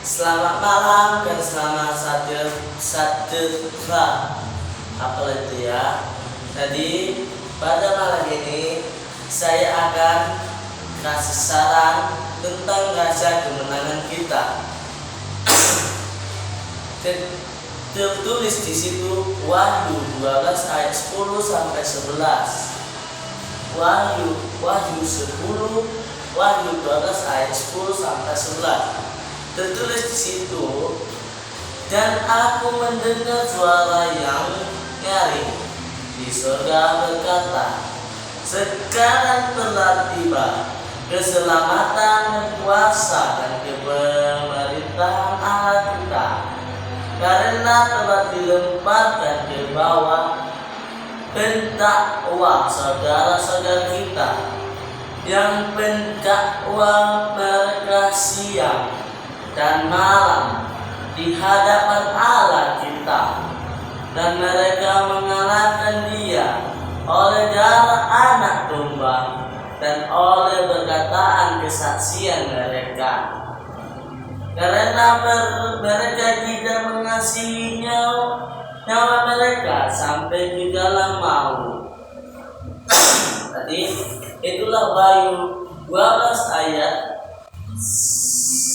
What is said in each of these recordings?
Selamat malam dan selamat sejahtera. Apa itu ya? Jadi pada malam ini saya akan kasih saran tentang rahasia kemenangan kita. Tertulis di situ Wahyu 12 ayat 10 sampai 11. Wahyu 12 ayat 10 sampai 11. Tertulis di situ, dan aku mendengar suara yang nyaring di surga berkata, sekarang telah tiba keselamatan, kuasa dan pemerintahan Allah kita, karena telah dilemparkan ke bawah pendakwa saudara-saudara kita yang pendakwa mereka siang dan malam di hadapan Allah kita, dan mereka mengalahkan Dia oleh darah anak domba dan oleh perkataan kesaksian mereka. Karena mereka tidak mengasihi nyawa mereka sampai ke dalam maut. Tadi itulah Wahyu 12 ayat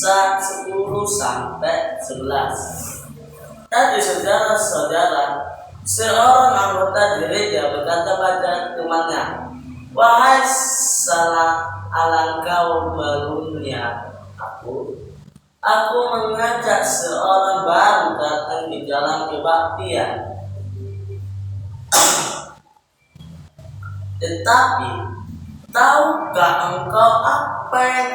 10 sampai 11. Tadi saudara-saudara, seorang anggota gereja berkata pada temannya, wahai salah alangkah beruntuknya aku mengajak seorang baru datang di dalam kebaktian. Tetapi tahukah engkau apa yang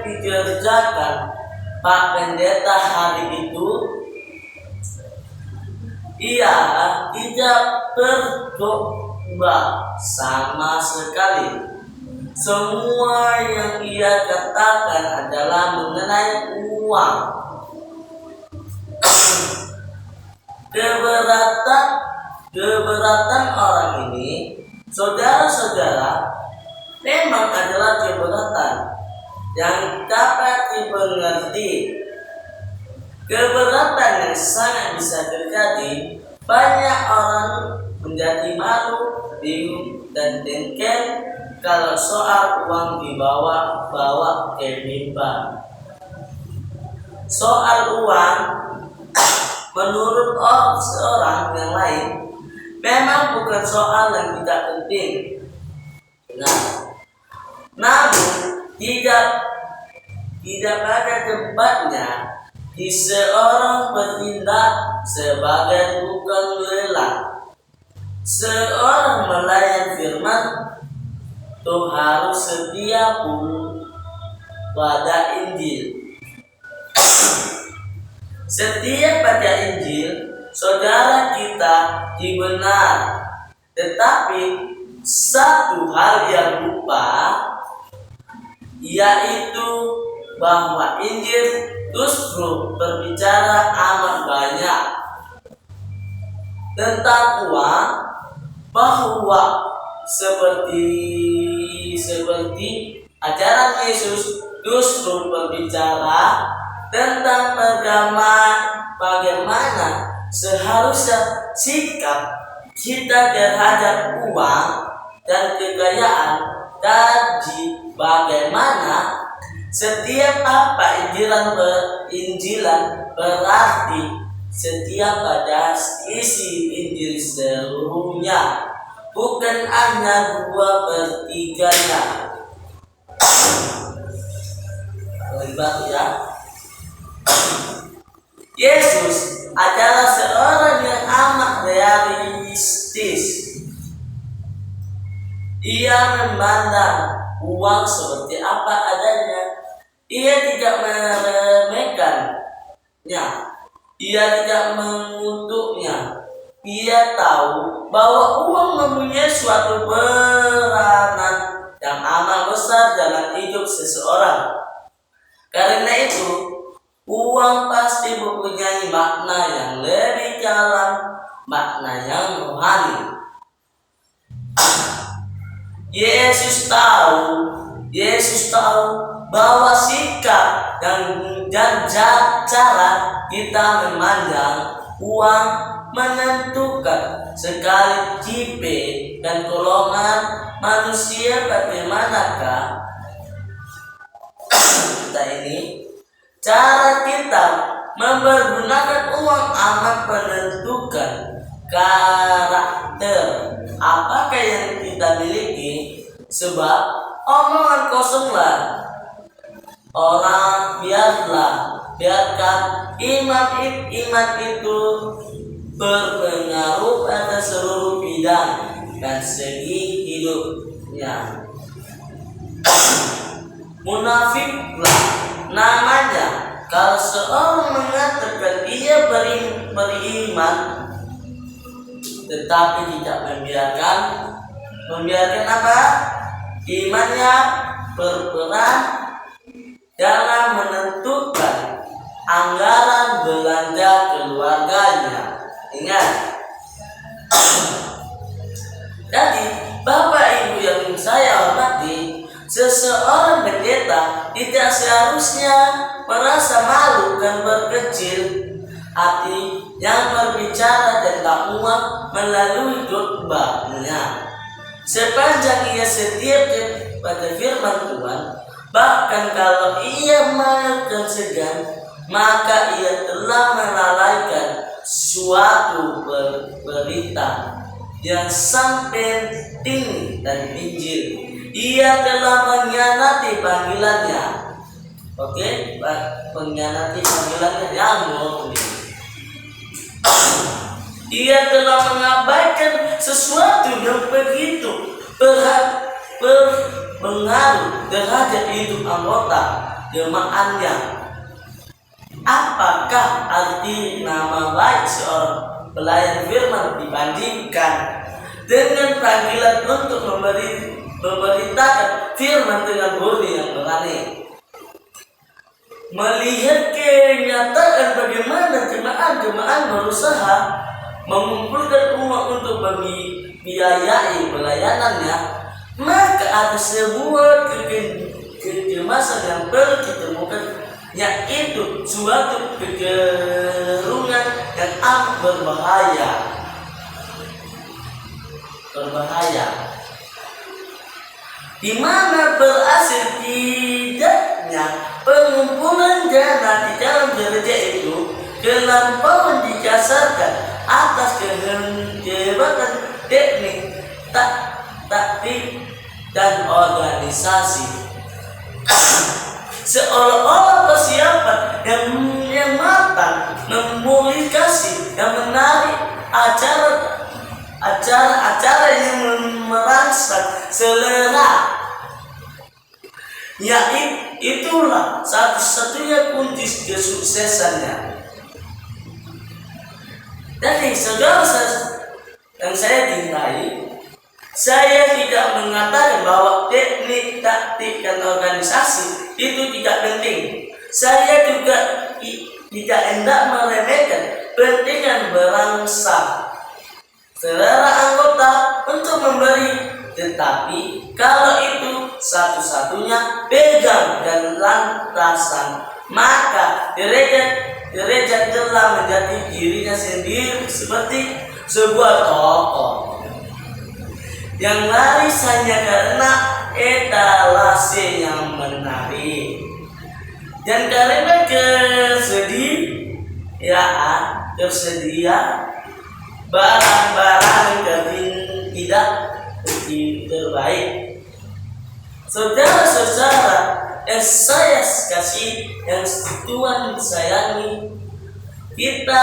dikerjakan Pak Pendeta hari itu? Ia tidak bertobat sama sekali. Semua yang ia katakan adalah mengenai uang. Keberatan orang ini, saudara-saudara, memang adalah keberatan yang dapat dimengerti. Keberatan yang sangat bisa terjadi. Banyak orang menjadi malu, bingung, dan dengkel kalau soal uang dibawa ke mimbar. Soal uang menurut seorang yang lain memang bukan soal yang tidak penting. Namun tidak pada tempatnya di seorang bertindak sebagai tukang lelang. Seorang melayan firman itu harus setia pun pada Injil. Setia pada Injil, saudara kita dibenar. Tetapi satu hal yang lupa, yaitu bahwa Injil justru berbicara amat banyak tentang uang, bahwa seperti ajaran Yesus justru berbicara tentang bagaimana seharusnya sikap kita terhadap uang dan kekayaan. Jadi bagaimana setiap apa Injilan berarti setiap pada isi Injil seluruhnya, bukan hanya 2/3-nya. Ya. Yesus adalah seorang yang amat realistis. Ia memandang uang seperti apa adanya. Ia tidak meremehkannya. Ia tidak mengutuknya. Ia tahu bahwa uang mempunyai suatu peranan yang amat besar dalam hidup seseorang. Karena itu, uang pasti mempunyai makna yang lebih dalam, makna yang rohani. Yesus tahu Yesus tahu bahwa sikap dan cara kita memandang uang menentukan sekali tipe dan golongan manusia bagaimanakah kita ini. Cara kita mempergunakan uang amat menentukan karakter apakah yang kita miliki. Sebab omongan kosonglah orang, biarkan iman itu berpengaruh pada seluruh bidang dan segi hidupnya. Munafiklah namanya kalau seorang mengatakan ia beriman tetapi tidak membiarkan apa? Imannya berperan dalam menentukan anggaran belanja keluarganya. Ingat. Jadi Bapak Ibu yang saya hormati, seseorang pendeta tidak seharusnya merasa malu dan berkecil hati yang berbicara tentang uang melalui khotbahnya. Sepanjang ia setia pada firman Tuhan, bahkan kalau ia makan segan, maka ia telah melalaikan suatu berita yang sangat penting dan Injil. Ia telah mengkhianati panggilannya. Oke, mengkhianati panggilannya yang murni. Ia telah mengabaikan sesuatu yang begitu berpengaruh terhadap hidup anggota jemaatnya. Apakah arti nama baik seorang pelayan firman dibandingkan dengan panggilan untuk memberitakan firman dengan murni yang berani? Melihat kenyataan bagaimana jemaat berusaha mengumpulkan uang untuk membiayai pelayanannya, maka ada sebuah kecemasan yang perlu ditemukan, yaitu suatu kegerungan yang amat berbahaya. Di mana berhasil tidaknya pengumpulan dana di dalam gereja itu kelampauan didasarkan atas kehebatan teknik, taktik dan organisasi. Seolah-olah persiapan yang matang memulihkan yang menarik acara yang merangsang selera. Ya, itulah satu-satunya kunci kesuksesannya. Jadi saudara yang saya cintai, saya tidak mengatakan bahwa teknik, taktik, dan organisasi itu tidak penting. Saya juga tidak hendak meremehkan pentingan berangsang selera anggota untuk memberi. Tetapi kalau itu satu-satunya pegang dan landasan, maka gereja telah menjadi dirinya sendiri seperti sebuah toko yang laris hanya karena etalase yang menarik dan karena tersedia barang-barang yang tidak terbaik. Saudara-saudara yang saya kasih, yang Tuhan sayangi, kita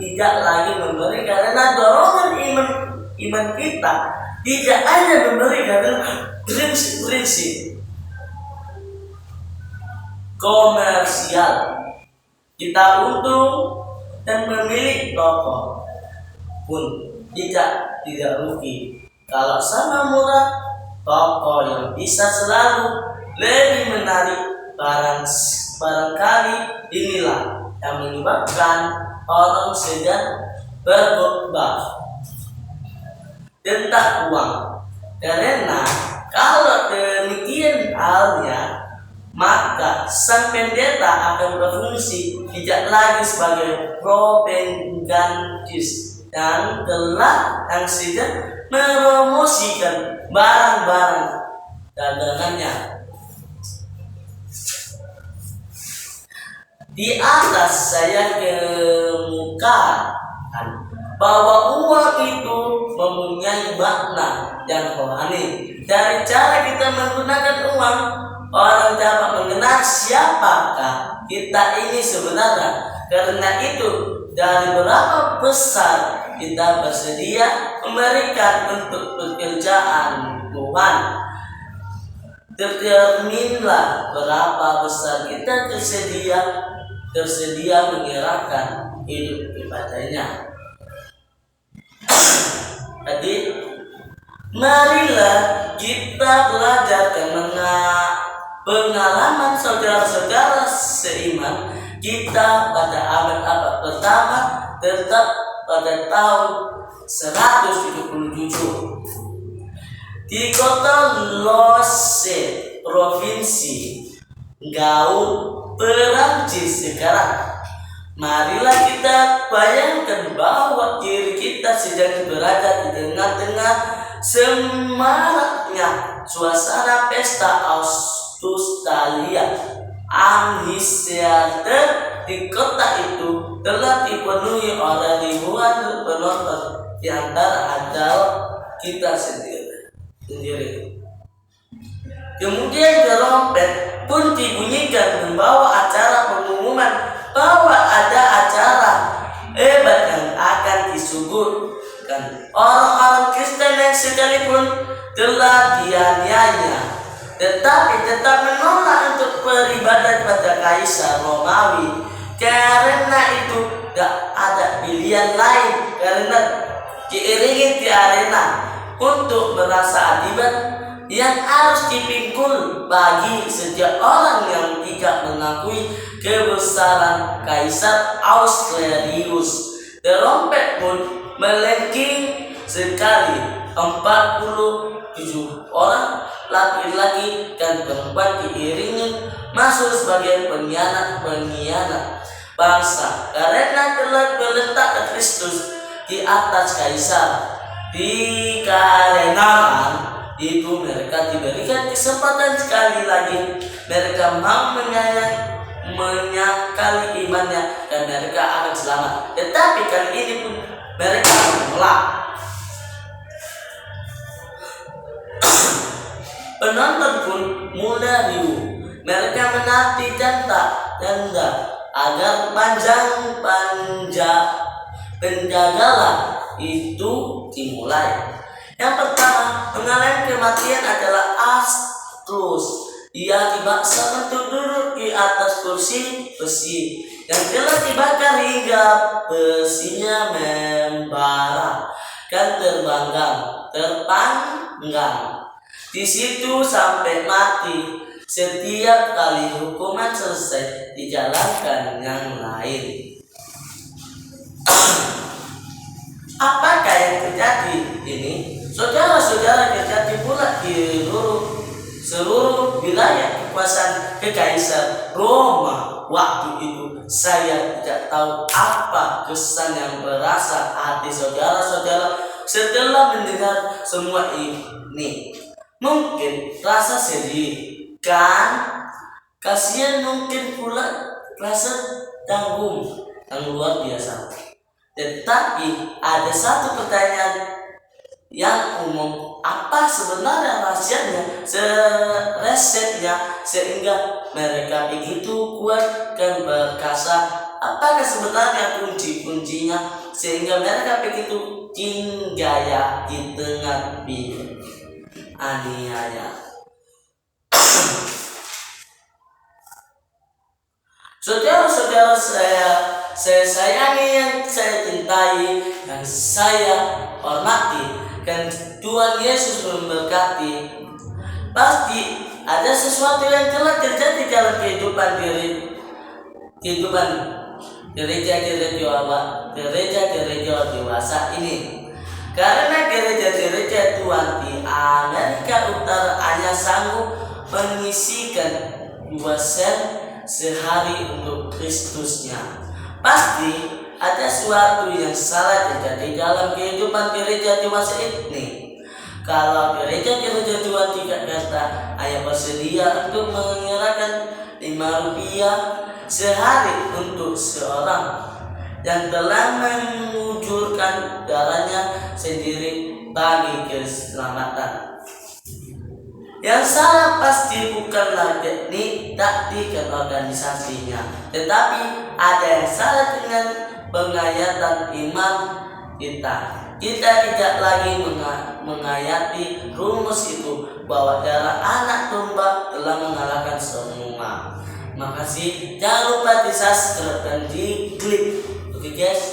tidak lagi memberi karena dorongan iman kita tidak hanya memberi karena prinsip komersial. Kita untung dan memilih toko pun tidak rugi. Kalau sama murah, toko yang bisa selalu lebih menarik. Barangkali inilah yang menyebabkan orang sedang berkhotbah tentang uang. Karena kalau demikian halnya, maka sang pendeta akan berfungsi tidak lagi sebagai propagandis dan telah langsung meromosikan barang-barang dagangannya. Di atas saya kemukakan bahwa uang itu mempunyai makna yang rohani. Dari cara kita menggunakan uang, orang dapat mengenal siapakah kita ini sebenarnya. Karena itu, dari berapa besar kita bersedia memberikan untuk pekerjaan Tuhan, determinlah berapa besar kita tersedia menyerahkan hidup kepadanya. Jadi, marilah kita belajar pengalaman saudara-saudara seiman kita pada abad pertama tetap pada tahun 177 di kota Lose, provinsi Gaul, Perancis sekarang. Marilah kita bayangkan bahwa diri kita sedang berada di tengah-tengah semaraknya suasana pesta Australia. Amphitheater di kota itu telah dipenuhi oleh ribuan penonton, di antara adalah kita sendiri. Kemudian trompet pun dibunyikan membawa acara pengumuman bahwa ada acara hebat yang akan disuguhkan. Orang-orang Kristen yang sekalipun telah dianiaya, tetapi tetap menolak untuk beribadah pada Kaisar Romawi. Karena itu tidak ada pilihan lain, karena diiringi di arena untuk merasa adibat yang harus dipikul bagi setiap orang yang tidak mengakui kebesaran Kaisar Austria-Hungaria. Trompet pun melengking sekali. 47 orang laki-laki dan perempuan diiringi masuk sebagai pengkhianat bangsa, karena telah meletakkan Kristus di atas Kaisar. Dikarenakan itu mereka diberikan kesempatan sekali lagi. Mereka mau menyakali imannya dan mereka akan selamat. Tetapi kali ini pun mereka menolak. Penonton pun mulai riuh. Mereka menanti tanda agar penjagalan itu dimulai. Yang pertama mengalami kematian adalah Astrus. Ia dipaksa untuk duduk di atas kursi besi yang telah dibakar hingga besinya membara dan terpanggang di situ sampai mati. Setiap kali hukuman selesai, dijalankan yang lain. Apakah yang terjadi ini? Saudara-saudara, terjadi pula di seluruh wilayah kekuasaan Kekaisar Roma waktu itu. Saya tidak tahu apa kesan yang berasa hati saudara-saudara setelah mendengar semua ini. Mungkin rasa sedih, kan? Kasihan, mungkin pula rasa tanggung yang luar biasa. Tetapi ada satu pertanyaan yang umum, apa sebenarnya rahasianya, resepnya sehingga mereka begitu kuat dan perkasa? Apakah sebenarnya kunci-kuncinya sehingga mereka begitu tinggalya di tengah aniaya? Saudara-saudara saya sayangi, yang saya cintai, dan saya hormati, dan Tuhan Yesus memberkati. Pasti ada sesuatu yang telah terjadi dalam kehidupan gereja-gereja dewasa ini. Karena gereja-gereja Tuhan di Amerika Utara hanya sanggup menyisihkan 2 sen sehari untuk Kristusnya. Pasti ada sesuatu yang salah terjadi dalam kehidupan gereja di masa ini. Kalau gereja-gereja Tuhan tidak kata ayah bersedia untuk menyerahkan 5 rupiah sehari untuk seorang yang telah mengucurkan darahnya sendiri bagi keselamatan. Yang salah pasti bukanlah teknik, taktik, dan organisasinya, tetapi ada yang salah dengan penghayatan iman kita. Kita tidak lagi menghayati rumus itu bahwa darah anak domba telah mengalahkan semua. Makasih. Jangan lupa di subscribe dan di klik. Oke guys.